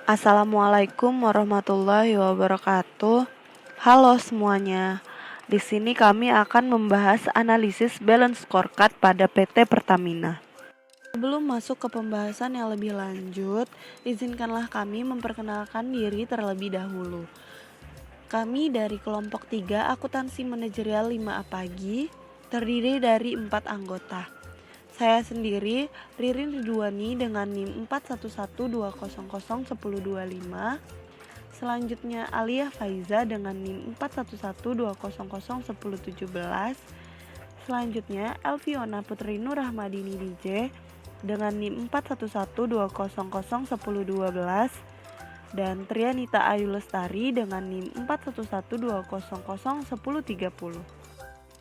Assalamualaikum warahmatullahi wabarakatuh. Halo semuanya. Di sini kami akan membahas analisis balance scorecard pada PT Pertamina. Sebelum masuk ke pembahasan yang lebih lanjut, izinkanlah kami memperkenalkan diri terlebih dahulu. Kami dari kelompok 3 Akuntansi Manajerial 5A Pagi, terdiri dari 4 anggota. Saya sendiri, Ririn Ridwani dengan NIM 4112001025. Selanjutnya Alia Faiza dengan NIM 4112001017. Selanjutnya Elviona Putri Nur Rahmadini DJ dengan NIM 4112001012 dan Trianita Ayu Lestari dengan NIM 4112001030.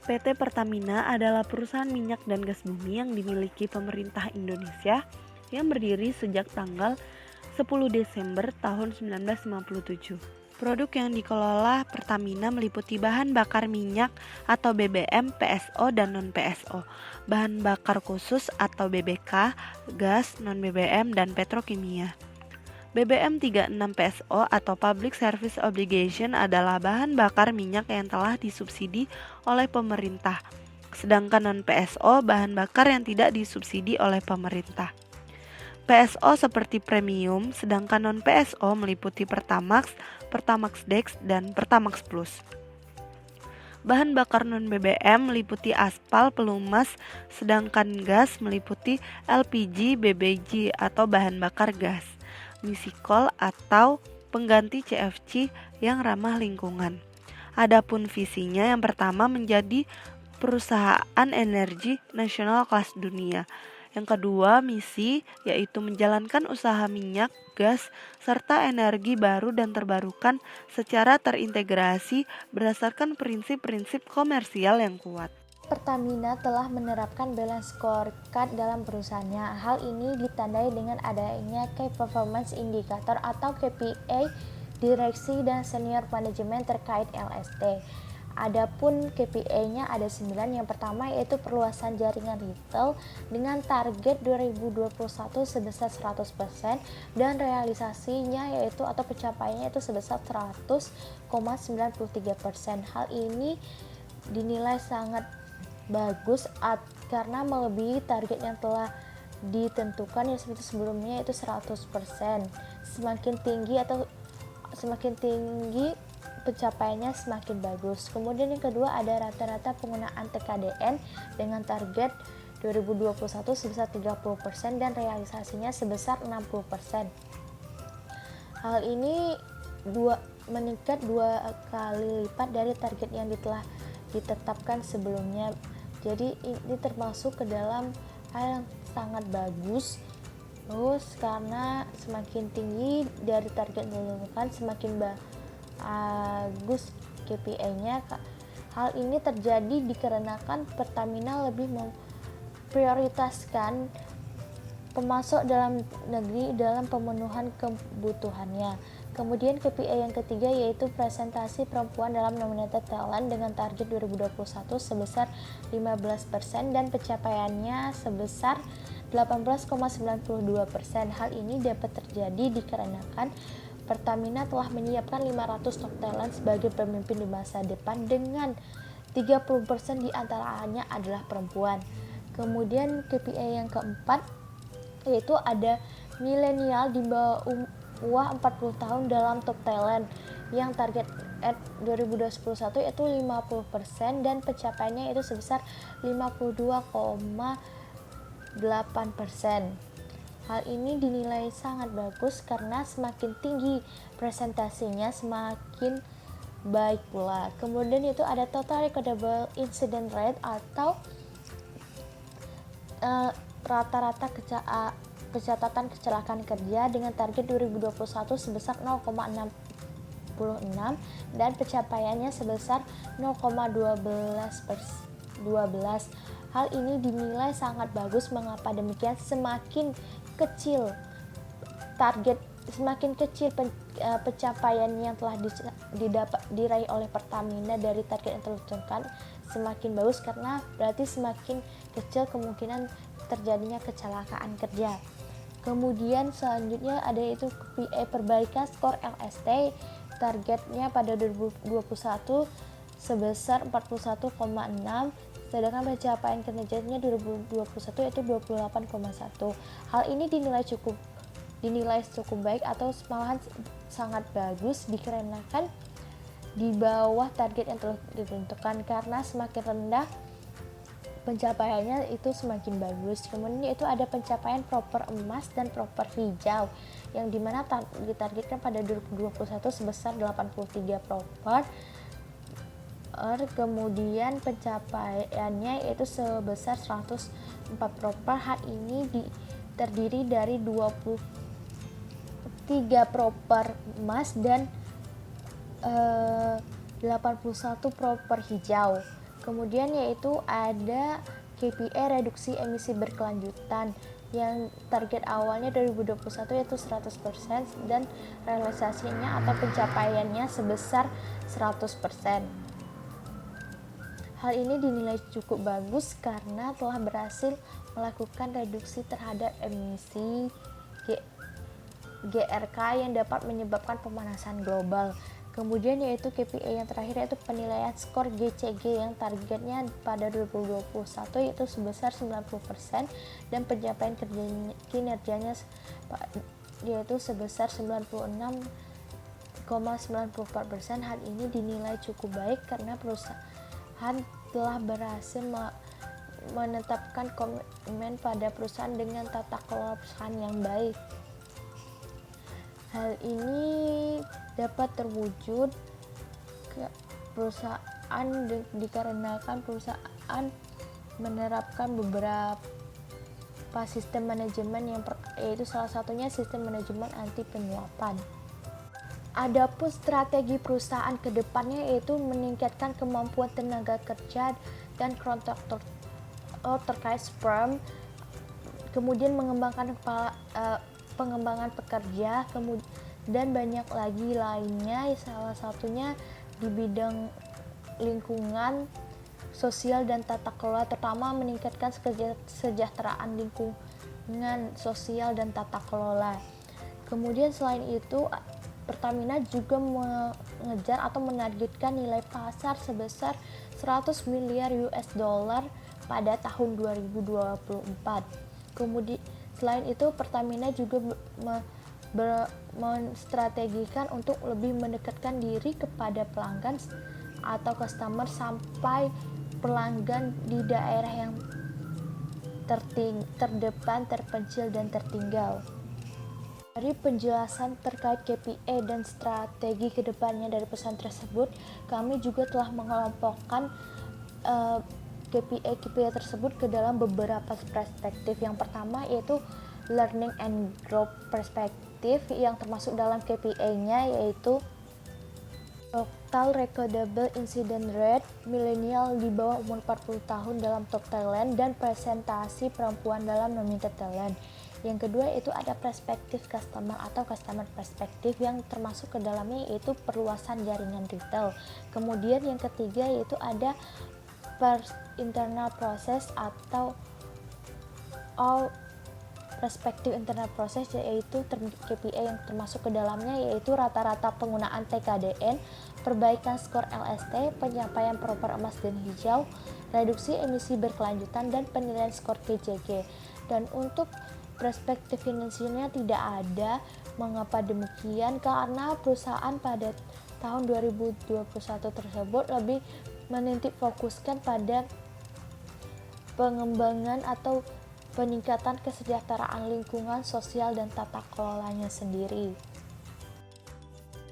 PT Pertamina adalah perusahaan minyak dan gas bumi yang dimiliki pemerintah Indonesia yang berdiri sejak tanggal 10 Desember tahun 1957. Produk yang dikelola Pertamina meliputi bahan bakar minyak atau BBM, PSO, dan non-PSO, bahan bakar khusus atau BBK, gas, non-BBM, dan petrokimia. BBM 36 PSO atau Public Service Obligation adalah bahan bakar minyak yang telah disubsidi oleh pemerintah, sedangkan non-PSO bahan bakar yang tidak disubsidi oleh pemerintah. PSO seperti premium, sedangkan non-PSO meliputi Pertamax, Pertamax Dex, dan Pertamax Plus. Bahan bakar non-BBM meliputi aspal, pelumas, sedangkan gas meliputi LPG, BBG atau bahan bakar gas, misikol atau pengganti CFC yang ramah lingkungan. Adapun visinya yang pertama menjadi perusahaan energi nasional kelas dunia. Yang kedua, misi yaitu menjalankan usaha minyak, gas, serta energi baru dan terbarukan secara terintegrasi berdasarkan prinsip-prinsip komersial yang kuat. Pertamina telah menerapkan balance scorecard dalam perusahaannya. Hal ini ditandai dengan adanya Key Performance Indicator atau KPI direksi dan senior manajemen terkait LST. Adapun KPI-nya ada 9. Yang pertama yaitu perluasan jaringan retail dengan target 2021 sebesar 100% dan realisasinya yaitu atau pencapaiannya itu sebesar 100,93%. Hal ini dinilai sangat bagus karena melebihi target yang telah ditentukan yang seperti sebelumnya itu 100%. Semakin tinggi pencapaiannya semakin bagus. Kemudian yang kedua ada rata-rata penggunaan TKDN dengan target 2021 sebesar 30% dan realisasinya sebesar 60%. Hal ini meningkat 2 kali lipat dari target yang telah ditetapkan sebelumnya. Jadi ini termasuk ke dalam hal yang sangat bagus. Terus karena semakin tinggi dari target yang ditentukan semakin bagus KPI-nya. Hal ini terjadi dikarenakan Pertamina lebih memprioritaskan pemasok dalam negeri dalam pemenuhan kebutuhannya. Kemudian KPI yang ketiga yaitu presentasi perempuan dalam nominated talent dengan target 2021 sebesar 15% dan pencapaiannya sebesar 18,92%. Hal ini dapat terjadi dikarenakan Pertamina telah menyiapkan 500 top talent sebagai pemimpin di masa depan dengan 30% diantaranya adalah perempuan. Kemudian KPI yang keempat yaitu ada milenial di bawah 40 tahun dalam top talent yang target 2021 yaitu 50% dan pencapaiannya itu sebesar 52,8%. Hal ini dinilai sangat bagus karena semakin tinggi presentasinya semakin baik pula. Kemudian itu ada total recordable incident rate atau rata-rata pencatatan kecelakaan kerja dengan target 2021 sebesar 0,66 dan pencapaiannya sebesar 0,12. Hal ini dinilai sangat bagus. Mengapa demikian? Semakin kecil pencapaian yang telah diraih oleh Pertamina dari target yang ditentukan semakin bagus karena berarti semakin kecil kemungkinan terjadinya kecelakaan kerja. Kemudian selanjutnya ada itu KPI perbaikan skor LST, targetnya pada 2021 sebesar 41,6, sedangkan pencapaian kinerjanya 2021 yaitu 28,1. Hal ini dinilai cukup baik atau malahan sangat bagus dikarenakan di bawah target yang telah ditentukan, karena semakin rendah pencapaiannya itu semakin bagus. Kemudian itu ada pencapaian proper emas dan proper hijau yang dimana ditargetkan pada 2021 sebesar 83 proper, kemudian pencapaiannya yaitu sebesar 104 proper. Hal ini terdiri dari 23 proper emas dan 81 proper hijau. Kemudian yaitu ada KPI reduksi emisi berkelanjutan yang target awalnya 2021 yaitu 100% dan realisasinya atau pencapaiannya sebesar 100%. Hal ini dinilai cukup bagus karena telah berhasil melakukan reduksi terhadap emisi GRK yang dapat menyebabkan pemanasan global. Kemudian yaitu KPI yang terakhir yaitu penilaian skor GCG yang targetnya pada 2021 yaitu sebesar 90% dan pencapaian kinerjanya yaitu sebesar 96,94%. Hal ini dinilai cukup baik karena perusahaan telah berhasil menetapkan komitmen pada perusahaan dengan tata kelola perusahaan yang baik. Hal ini dapat terwujud ke perusahaan dikarenakan perusahaan menerapkan beberapa sistem manajemen yaitu salah satunya sistem manajemen anti penyuapan. Adapun strategi perusahaan ke depannya yaitu meningkatkan kemampuan tenaga kerja dan kontraktor terkait firm, kemudian mengembangkan pengembangan pekerja, dan banyak lagi lainnya, salah satunya di bidang lingkungan sosial dan tata kelola, terutama meningkatkan kesejahteraan lingkungan sosial dan tata kelola. Kemudian selain itu Pertamina juga mengejar atau menargetkan nilai pasar sebesar 100 miliar US dollar pada tahun 2024. Kemudian selain itu Pertamina juga menstrategikan untuk lebih mendekatkan diri kepada pelanggan atau customer sampai pelanggan di daerah yang terdepan, terpencil, dan tertinggal. Dari penjelasan terkait KPI dan strategi kedepannya dari pesan tersebut, kami juga telah mengelompokkan KPI tersebut ke dalam beberapa perspektif. Yang pertama yaitu learning and growth perspektif, yang termasuk dalam KPI-nya yaitu Total Recordable Incident Rate, milenial di bawah umur 40 tahun dalam top talent, dan presentasi perempuan dalam nominated talent. Yang kedua itu ada perspektif customer atau customer perspektif yang termasuk ke dalamnya yaitu perluasan jaringan retail. Kemudian yang ketiga yaitu ada internal process atau perspektif internal process, yaitu KPI yang termasuk ke dalamnya yaitu rata-rata penggunaan TKDN, perbaikan skor LST, pencapaian proper emas dan hijau, reduksi emisi berkelanjutan, dan penilaian skor GCG. Dan untuk perspektif finansialnya tidak ada. Mengapa demikian? Karena perusahaan pada tahun 2021 tersebut lebih menitik fokuskan pada pengembangan atau peningkatan kesejahteraan lingkungan sosial dan tata kelolanya sendiri.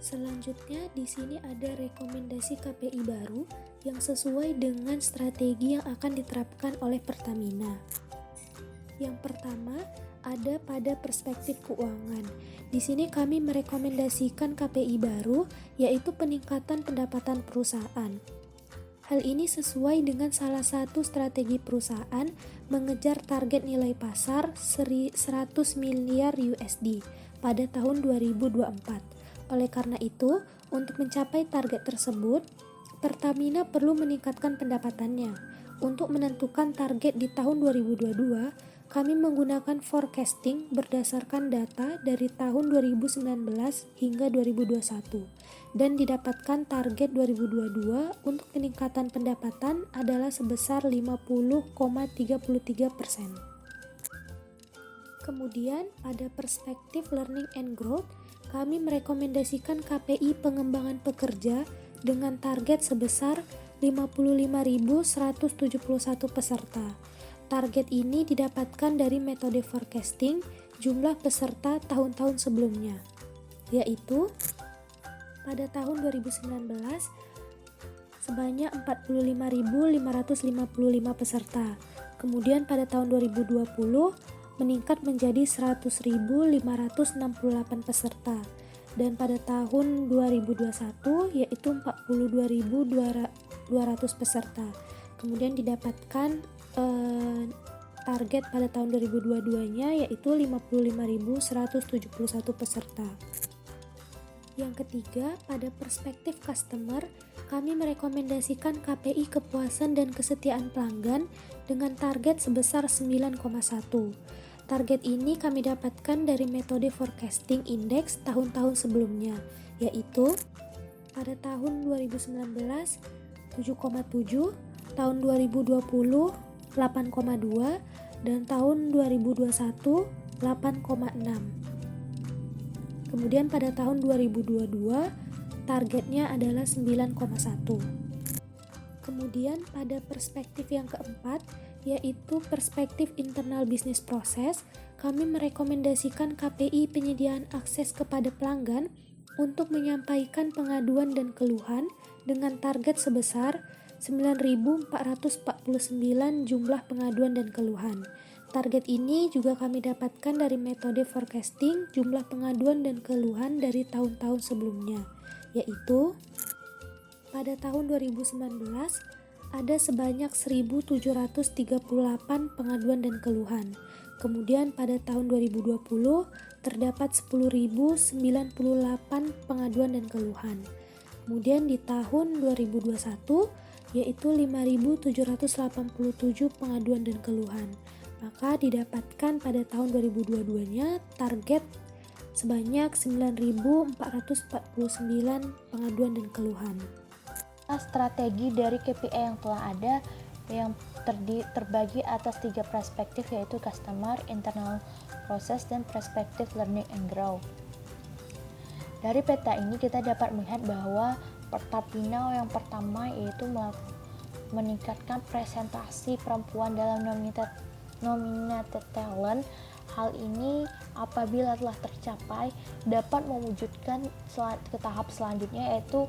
Selanjutnya di sini ada rekomendasi KPI baru yang sesuai dengan strategi yang akan diterapkan oleh Pertamina. Yang pertama ada pada perspektif keuangan. Di sini kami merekomendasikan KPI baru yaitu peningkatan pendapatan perusahaan. Hal ini sesuai dengan salah satu strategi perusahaan mengejar target nilai pasar 100 miliar USD pada tahun 2024. Oleh karena itu, untuk mencapai target tersebut, Pertamina perlu meningkatkan pendapatannya. Untuk menentukan target di tahun 2022, kami menggunakan forecasting berdasarkan data dari tahun 2019 hingga 2021 dan didapatkan target 2022 untuk peningkatan pendapatan adalah sebesar 50,33%. Kemudian pada perspektif learning and growth, kami merekomendasikan KPI pengembangan pekerja dengan target sebesar 55.171 peserta. Target ini didapatkan dari metode forecasting jumlah peserta tahun-tahun sebelumnya, yaitu pada tahun 2019 sebanyak 45.555 peserta. Kemudian pada tahun 2020 meningkat menjadi 100.568 peserta. Dan pada tahun 2021 yaitu 42.200 peserta. Kemudian didapatkan target pada tahun 2022-nya yaitu 55.171 peserta. Yang ketiga, pada perspektif customer, kami merekomendasikan KPI kepuasan dan kesetiaan pelanggan dengan target sebesar 9,1. Target ini kami dapatkan dari metode forecasting index tahun-tahun sebelumnya, yaitu pada tahun 2019 7,7, tahun 2020 8,2, dan tahun 2021 8,6. Kemudian pada tahun 2022 targetnya adalah 9,1. Kemudian pada perspektif yang keempat, yaitu perspektif internal business process, kami merekomendasikan KPI penyediaan akses kepada pelanggan untuk menyampaikan pengaduan dan keluhan dengan target sebesar 9.449 jumlah pengaduan dan keluhan. Target ini juga kami dapatkan dari metode forecasting jumlah pengaduan dan keluhan dari tahun-tahun sebelumnya, yaitu pada tahun 2019 ada sebanyak 1.738 pengaduan dan keluhan. Kemudian pada tahun 2020 terdapat 10.098 pengaduan dan keluhan. Kemudian di tahun 2021 yaitu 5.787 pengaduan dan keluhan. Maka didapatkan pada tahun 2022-nya target sebanyak 9.449 pengaduan dan keluhan. Strategi dari KPI yang telah ada yang terbagi atas 3 perspektif, yaitu customer, internal process, dan perspektif learning and grow. Dari peta ini kita dapat melihat bahwa Pertamina yang pertama yaitu meningkatkan presentasi perempuan dalam nominated talent. Hal ini apabila telah tercapai dapat mewujudkan ke tahap selanjutnya, yaitu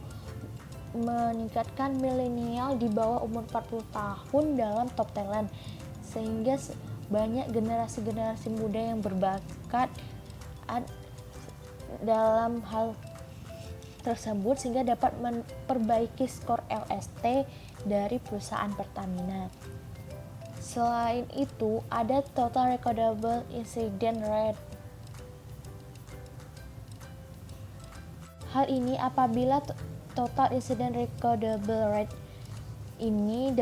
meningkatkan milenial di bawah umur 40 tahun dalam top talent, sehingga banyak generasi-generasi muda yang berbakat dalam hal tersebut sehingga dapat memperbaiki skor LST dari perusahaan Pertamina. Selain itu, ada total recordable incident rate. Hal ini apabila total incident recordable rate ini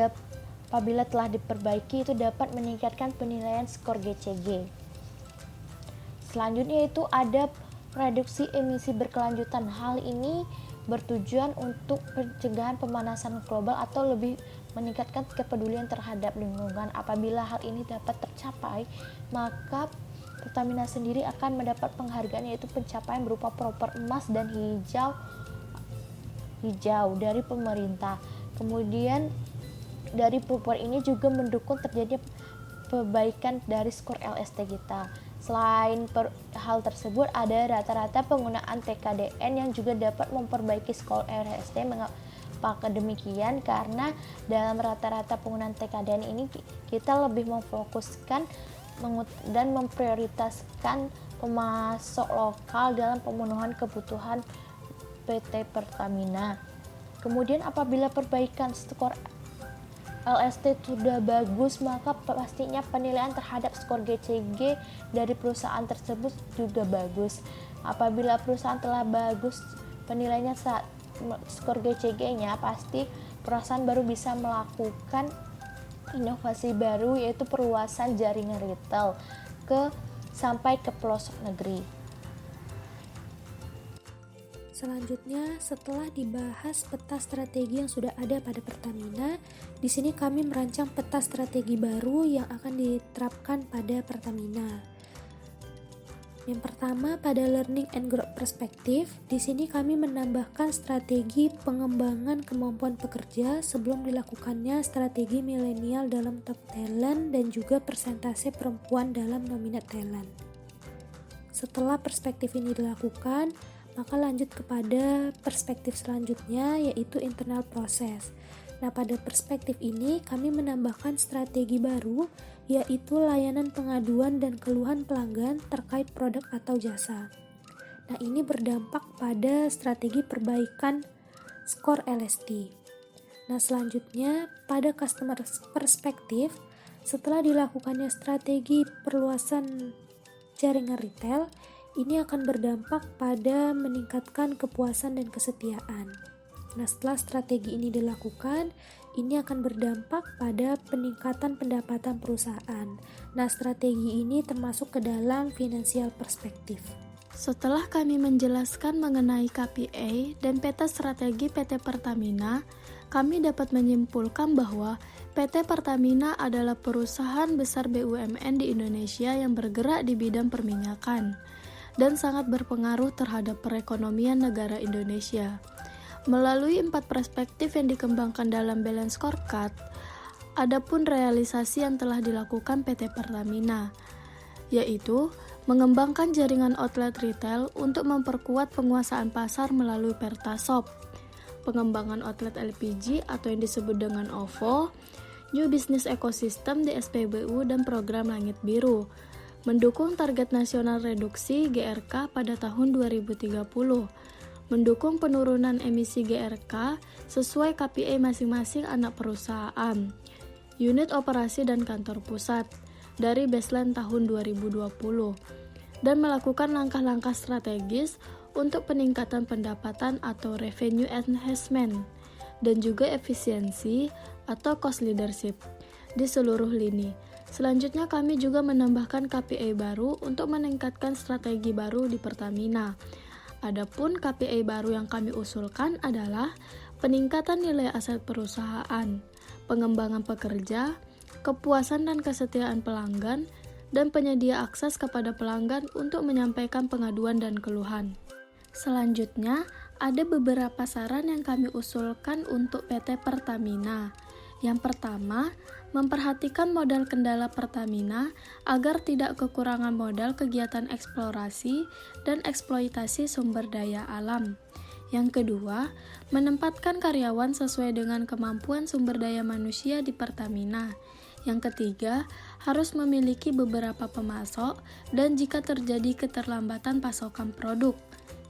apabila telah diperbaiki itu dapat meningkatkan penilaian skor GCG. Selanjutnya itu ada reduksi emisi berkelanjutan. Hal ini bertujuan untuk pencegahan pemanasan global atau lebih meningkatkan kepedulian terhadap lingkungan. Apabila hal ini dapat tercapai, maka Pertamina sendiri akan mendapat penghargaan, yaitu pencapaian berupa proper emas dan hijau dari pemerintah. Kemudian dari proper ini juga mendukung terjadinya perbaikan dari skor LST kita. Selain hal tersebut, ada rata-rata penggunaan TKDN yang juga dapat memperbaiki skor LST. Mengapa demikian? Karena dalam rata-rata penggunaan TKDN ini kita lebih memfokuskan dan memprioritaskan pemasok lokal dalam pemenuhan kebutuhan PT Pertamina. Kemudian apabila perbaikan skor LST sudah bagus, maka pastinya penilaian terhadap skor GCG dari perusahaan tersebut juga bagus. Apabila perusahaan telah bagus penilaiannya saat skor GCG-nya, pasti perusahaan baru bisa melakukan inovasi baru yaitu perluasan jaringan retail sampai ke pelosok negeri. Selanjutnya, setelah dibahas peta strategi yang sudah ada pada Pertamina, di sini kami merancang peta strategi baru yang akan diterapkan pada Pertamina. Yang pertama, pada learning and growth perspective, di sini kami menambahkan strategi pengembangan kemampuan pekerja sebelum dilakukannya strategi milenial dalam top talent dan juga persentase perempuan dalam nominat talent. Setelah perspektif ini dilakukan, maka lanjut kepada perspektif selanjutnya, yaitu internal process. Nah, pada perspektif ini kami menambahkan strategi baru, yaitu layanan pengaduan dan keluhan pelanggan terkait produk atau jasa. Nah, ini berdampak pada strategi perbaikan skor LST. Nah, selanjutnya pada customer perspektif, setelah dilakukannya strategi perluasan jaringan retail, ini akan berdampak pada meningkatkan kepuasan dan kesetiaan. Nah, setelah strategi ini dilakukan, ini akan berdampak pada peningkatan pendapatan perusahaan. Nah, strategi ini termasuk ke dalam financial perspektif. Setelah kami menjelaskan mengenai KPI dan peta strategi PT Pertamina, kami dapat menyimpulkan bahwa PT Pertamina adalah perusahaan besar BUMN di Indonesia yang bergerak di bidang perminyakan dan sangat berpengaruh terhadap perekonomian negara Indonesia. Melalui 4 perspektif yang dikembangkan dalam balance scorecard, adapun realisasi yang telah dilakukan PT Pertamina, yaitu mengembangkan jaringan outlet retail untuk memperkuat penguasaan pasar melalui Pertasop, pengembangan outlet LPG atau yang disebut dengan OVO, New Business Ecosystem di SPBU dan program Langit Biru, mendukung target nasional reduksi GRK pada tahun 2030, mendukung penurunan emisi GRK sesuai KPI masing-masing anak perusahaan, unit operasi dan kantor pusat dari baseline tahun 2020, dan melakukan langkah-langkah strategis untuk peningkatan pendapatan atau revenue enhancement, dan juga efisiensi atau cost leadership di seluruh lini. Selanjutnya kami juga menambahkan KPI baru untuk meningkatkan strategi baru di Pertamina. Adapun KPI baru yang kami usulkan adalah peningkatan nilai aset perusahaan, pengembangan pekerja, kepuasan dan kesetiaan pelanggan, dan penyedia akses kepada pelanggan untuk menyampaikan pengaduan dan keluhan. Selanjutnya, ada beberapa saran yang kami usulkan untuk PT Pertamina. Yang pertama, memperhatikan modal kendala Pertamina agar tidak kekurangan modal kegiatan eksplorasi dan eksploitasi sumber daya alam. Yang kedua, menempatkan karyawan sesuai dengan kemampuan sumber daya manusia di Pertamina. Yang ketiga, harus memiliki beberapa pemasok dan jika terjadi keterlambatan pasokan produk.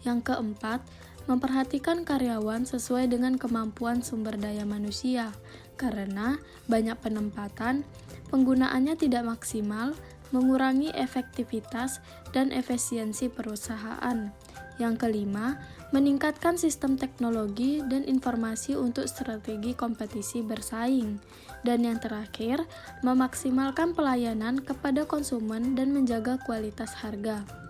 Yang keempat, memperhatikan karyawan sesuai dengan kemampuan sumber daya manusia, karena banyak penempatan, penggunaannya tidak maksimal, mengurangi efektivitas dan efisiensi perusahaan. Yang kelima, meningkatkan sistem teknologi dan informasi untuk strategi kompetisi bersaing. Dan yang terakhir, memaksimalkan pelayanan kepada konsumen dan menjaga kualitas harga.